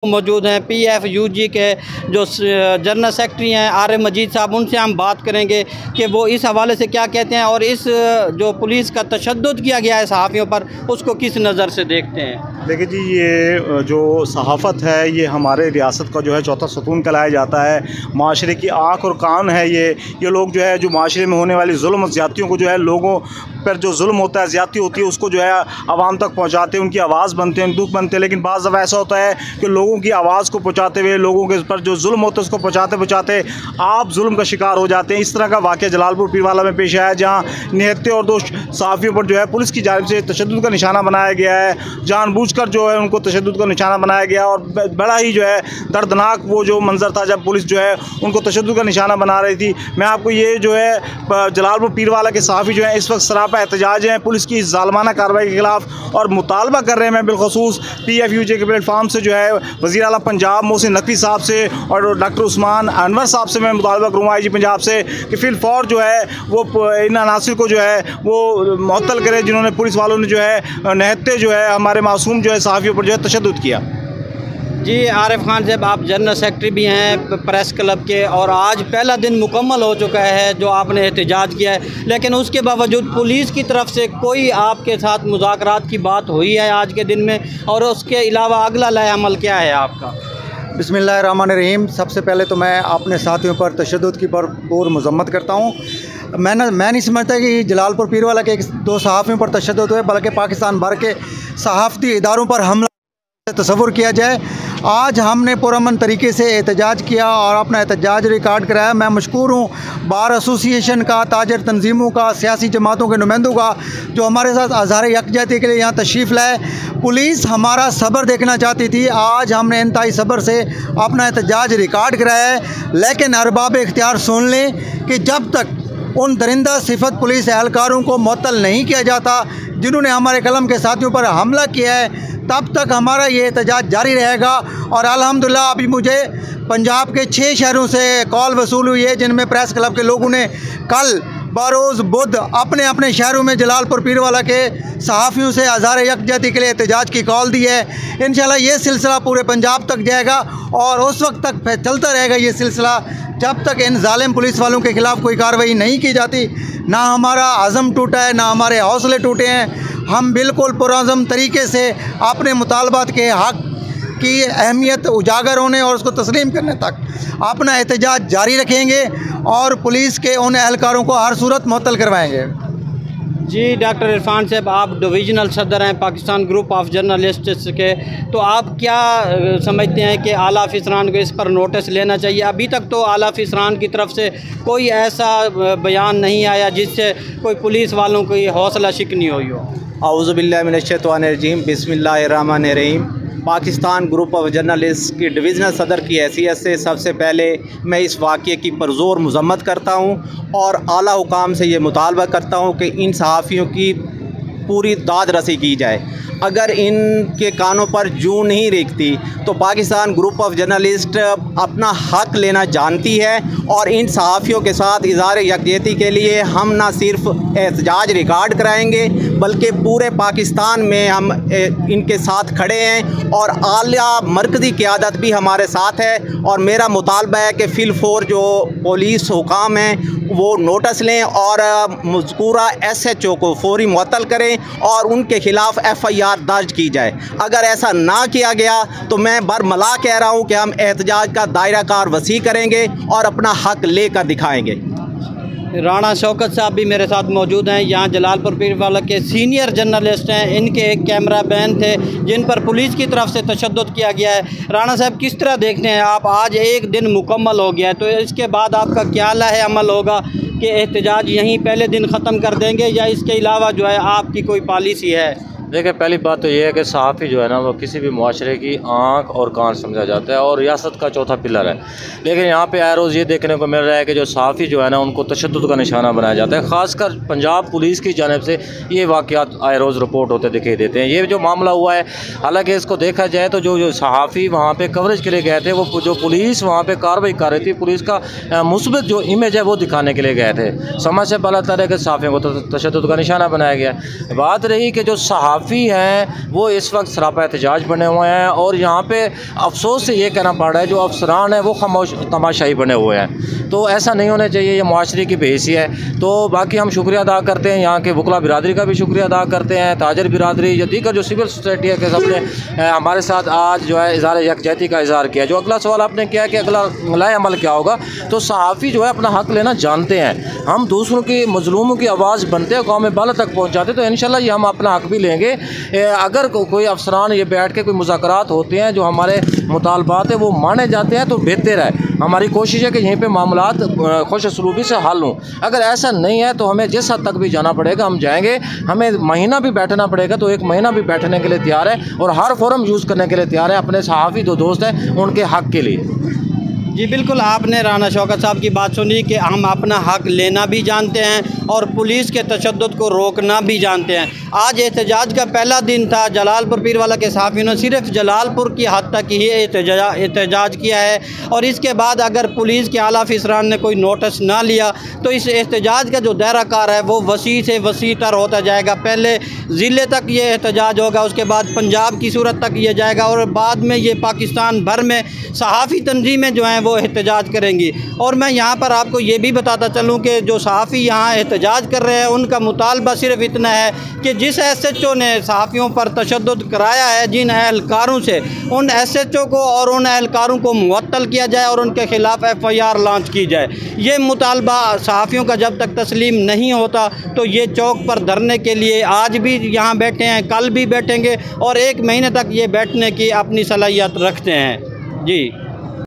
मौजूद हैं PFUG के जो जनरल सेक्रेटरी हैं आर मजीद साहब, उनसे हम बात करेंगे कि वो इस हवाले से क्या कहते हैं और इस जो पुलिस का तशद्दुद किया गया है सहाफ़ियों पर उसको किस नज़र से देखते हैं। देखिए जी, ये जो सहाफ़त है ये हमारे रियासत का जो है चौथा सतून कहलाया जाता है। माशरे की आँख और कान है ये लोग जो है जो माशरे में होने वाली जुल्म ज़्यादतियों को जो है लोगों पर जो जुल्म होता है, ज़्यादती होती है, उसको जो है आवाम तक पहुँचाते हैं, उनकी आवाज़ बनते हैं, दुख बनते हैं। लेकिन बाज़ दफ़ा ऐसा होता है कि लोगों की आवाज़ को पहुँचाते हुए लोगों के ऊपर जो जुल्म होता है उसको पहुँचाते आप जुल्म का शिकार हो जाते हैं। इस तरह का वाक़या जलालपुर पीरवाला में पेश आया, जहाँ निहत्ते और दो सहाफ़ियों पर जो है पुलिस की जानिब से तशद्दुद का निशाना बनाया गया है। जानबूझकर जो है उनको तशद्दुद का निशाना बनाया गया और बड़ा ही जो है दर्दनाक वो जो मंज़र था जब पुलिस जो है उनको तशद्दुद का निशाना बना रही थी। मैं आपको ये जो है जलालपुर पीरवाला के सहाफ़ी जो है इस वक्त सरापा एहतजाज हैं पुलिस की इस ज़ालिमाना कार्रवाई के ख़िलाफ़ और मुतालबा कर रहे हैं। मैं बिलखसूस PFUG के प्लेटफार्म से जो है वज़ीर आला पंजाब मोहसिन नकवी साहब से और डॉक्टर उस्मान अनवर साहब से मैं मुतालबा करूँगा IG पंजाब से कि फ़िलफ़ौर जो है वो इन अनासिर को जो है वो मुअत्तल करें जिन्होंने पुलिस वालों ने जो है निहत्ते जो है हमारे मासूम जो है सहाफ़ियों पर जो है तशद्दुद किया। जी आरिफ खान साहब, आप जनरल सेक्रेटरी भी हैं प्रेस क्लब के और आज पहला दिन मुकम्मल हो चुका है जो आपने एहतजाज किया है, लेकिन उसके बावजूद पुलिस की तरफ से कोई आपके साथ मुज़ाकरात की बात हुई है आज के दिन में, और उसके अलावा अगला लाए अमल क्या है आपका? बिस्मिल्लाहिर्रहमानिर्रहीम। सबसे पहले तो मैं अपने साथियों पर तशद्दुद की भरपूर मज़म्मत करता हूँ। मैं नहीं समझता कि जलालपुर पीरवाला के दो सहाफ़ियों पर तशद्दुद हुए, बल्कि पाकिस्तान भर के सहाफ़ती इदारों पर हमला तस्वुर किया जाए। आज हमने पुरअमन तरीके से एहतजाज किया और अपना एहतजाज रिकॉर्ड कराया। मैं मशकूर हूँ बार एसोसिएशन का, ताजर तंजीमों का, सियासी जमातों के नुमाइंदों का जो हमारे साथ आज़ार यकजहती के लिए यहाँ तशरीफ़ लाए। पुलिस हमारा सब्र देखना चाहती थी, आज हमने इंतहाई सब्र से अपना एहतजाज रिकॉर्ड कराया है। लेकिन अरबाब इख्तियार सुन लें कि जब तक उन दरिंदा सिफत पुलिस एहलकारों को मुअत्तल नहीं किया जाता जिन्होंने हमारे कलम के साथियों पर हमला किया है, तब तक हमारा ये एहतजाज जारी रहेगा। और अल्हम्दुलिल्लाह अभी मुझे पंजाब के 6 शहरों से कॉल वसूल हुई है, जिनमें प्रेस क्लब के लोगों ने कल बरोज़ बुध अपने अपने शहरों में जलालपुर पीरवाला के सहाफ़ियों से आज़ार यकजहती के लिए एहतजाज की कॉल दी है। इंशाल्लाह ये सिलसिला पूरे पंजाब तक जाएगा और उस वक्त तक चलता रहेगा ये सिलसिला जब तक इन जालिम पुलिस वालों के ख़िलाफ़ कोई कार्रवाई नहीं की जाती। ना हमारा आज़म टूटा है, ना हमारे हौसले टूटे हैं। हम बिल्कुल पुरअज़म तरीके से अपने मुतालबात के हक़ की अहमियत उजागर होने और उसको तस्लीम करने तक अपना एहतजाज जारी रखेंगे और पुलिस के उन एहलकारों को हर सूरत मुअत्तल करवाएंगे। जी डॉक्टर इरफान साहब, आप डिवीज़नल सदर हैं पाकिस्तान ग्रुप ऑफ जर्नलिस्ट्स के, तो आप क्या समझते हैं कि आला अफसरान को इस पर नोटिस लेना चाहिए? अभी तक तो आला अफसरान की तरफ से कोई ऐसा बयान नहीं आया जिससे कोई पुलिस वालों की हौसला शिकनी हुई हो। औज़ु बिल्लाहि मिनश शैतानिर रजीम, बिस्मिल्लाहिर्रहमानिर्रहीम। पाकिस्तान ग्रुप ऑफ जर्नलिस्ट की डिवीज़नल सदर की हैसियत से सबसे पहले मैं इस वाक़े की पुरज़ोर मज़म्मत करता हूँ और आला हुकाम से ये मुतालबा करता हूँ कि इन सहाफ़ियों की पूरी दाद रसी की जाए। अगर इनके कानों पर जूं नहीं रेंगती तो पाकिस्तान ग्रुप ऑफ जर्नलिस्ट अपना हक़ लेना जानती है और इन सहाफ़ियों के साथ इज़हार यकजहती के लिए हम ना सिर्फ एहतजाज रिकॉर्ड कराएंगे बल्कि पूरे पाकिस्तान में हम इनके साथ खड़े हैं और आला मरकज़ी क़यादत भी हमारे साथ है। और मेरा मुतालबा है कि फ़िलफ़ौर जो पुलिस हुकाम हैं वो नोटिस लें और मज़कूरा SHO को फ़ौरी मुअत्तल करें और उनके ख़िलाफ़ FIR दर्ज की जाए। अगर ऐसा ना किया गया तो मैं बरमला कह रहा हूँ कि हम एहतजाज का दायरा कार वसी करेंगे और अपना हक़ लेकर दिखाएंगे। राणा शौकत साहब भी मेरे साथ मौजूद हैं, यहाँ जलालपुर पीरवाला के सीनियर जर्नलिस्ट हैं। इनके एक कैमरा मैन थे जिन पर पुलिस की तरफ से तशद्दुद किया गया है। राणा साहब, किस तरह देखते हैं आप, आज एक दिन मुकम्मल हो गया है, तो इसके बाद आपका क्या लाहे अमल होगा कि एहतजाज यहीं पहले दिन ख़त्म कर देंगे या इसके अलावा जो है आपकी कोई पॉलिसी है? देखिए, पहली बात तो ये है कि सहाफ़ी जो है ना वो किसी भी मुआशरे की आँख और कान समझा जाता है और रियासत का चौथा पिलर है। लेकिन यहाँ पे आए रोज़ ये देखने को मिल रहा है कि जो सहाफ़ी जो है ना उनको तशद्दुद का निशाना बनाया जाता है। ख़ासकर पंजाब पुलिस की जानिब से ये वाक़यात आए रोज़ रिपोर्ट होते दिखाई देते हैं। ये जो मामला हुआ है, हालांकि इसको देखा जाए तो जो सहाफ़ी वहाँ पर कवरेज के लिए गए थे, वो जो पुलिस वहाँ पर कार्रवाई कर रही थी, पुलिस का मुस्बत जो इमेज है वो दिखाने के लिए गए थे। समझ से पता चला कि सहाफ़ियों को तशद्दुद का निशाना बनाया गया। बात रही कि जो सहाफ़ी सहाफ़ी हैं वो इस वक्त सरापा एहतजाज बने हुए हैं, और यहाँ पे अफसोस से ये कहना पड़ रहा है जो अफसरान हैं वो खामोश तमाशाई बने हुए हैं। तो ऐसा नहीं होना चाहिए, ये मुआशरे की बेइज्जती है। तो बाकी हम शुक्रिया अदा करते हैं, यहाँ के वकला बिरादरी का भी शुक्रिया अदा करते हैं, ताजर बिरादरी या दीगर जो सिविल सोसाइटी है के सब ने हमारे साथ आज जो है इज़हार यकजहती का इज़हार किया। जो अगला सवाल आपने किया कि अगला लाए अमल क्या होगा, तो सहाफ़ी जो है अपना हक़ लेना जानते हैं। हम दूसरों की मज़लूमों की आवाज़ बनते हैं, कौम बाला तक पहुँचाते, तो इंशाल्लाह ये हम अपना हक़ भी लेंगे। अगर कोई अफसरान ये बैठ के कोई मुज़ाकरात होते हैं जो हमारे मुतालबात है वो माने जाते हैं तो बेहतर है। हमारी कोशिश है कि यहीं पे मामलात खुश असलूबी से हल हों। अगर ऐसा नहीं है तो हमें जिस हद तक भी जाना पड़ेगा हम जाएंगे। हमें महीना भी बैठना पड़ेगा तो 1 महीना भी बैठने के लिए तैयार है, और हर फोरम यूज़ करने के लिए तैयार है अपने सहाफ़ी जो दोस्त हैं उनके हक़ के लिए। जी बिल्कुल, आपने राना शौकत साहब की बात सुनी कि हम अपना हक़ लेना भी जानते हैं और पुलिस के तशद्दुद को रोकना भी जानते हैं। आज एहतजाज का पहला दिन था। जलालपुर पीरवाला के सहाफ़ियों ने सिर्फ जलालपुर की हद तक ही एहतजाज किया है, और इसके बाद अगर पुलिस के आला अफसरान ने कोई नोटिस ना लिया तो इस एहतजाज का जो दायरा कार है वो वसी से वसी तर होता जाएगा। पहले ज़िले तक ये एहतजाज होगा, उसके बाद पंजाब की सूरत तक ये जाएगा, और बाद में ये पाकिस्तान भर में सहाफ़ी तंजीमें जो हैं वो एहतजाज करेंगी। और मैं यहाँ पर आपको ये भी बताता चलूँ कि जो सहाफ़ी यहाँ एहतजाज कर रहे हैं उनका मुतालबा सिर्फ इतना है कि जिस SHO ने सहाफ़ियों पर तशद्दुद कराया है, जिन एहलकारों से, उन SHO को और उन एहलकारों को मुअत्तल किया जाए और उनके ख़िलाफ़ FIR लॉन्च की जाए। ये मुतालबा सहाफ़ियों का जब तक तस्लीम नहीं होता तो ये चौक पर धरने के लिए आज भी यहाँ बैठे हैं, कल भी बैठेंगे, और 1 महीने तक ये बैठने की अपनी सलाहियत रखते हैं। जी।